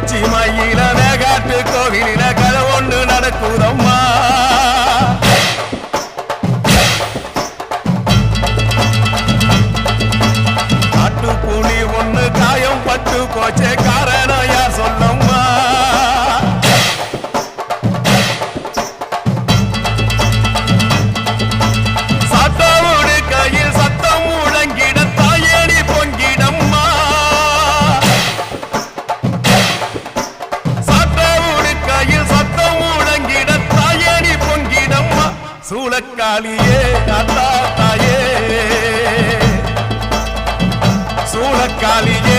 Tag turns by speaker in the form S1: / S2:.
S1: உச்சி மயில மேகாட்டு கோவிலில கதை ஒன்று நடக்குதம்மா. காட்டு புலி ஒண்ணு காயம் பட்டு போச்சே காரணம் யார் சொல்லம்மா. சாத்தாவோடு கையில் சத்தம் முழங்கிட தாயணி பொங்கிடம்மா. சாத்தாவோடு கையில் சத்தம் முழங்கிட தாயணி பொங்கிடம்மா. சூளக்காளியே அத்தா தாயே, சூளக்காளியே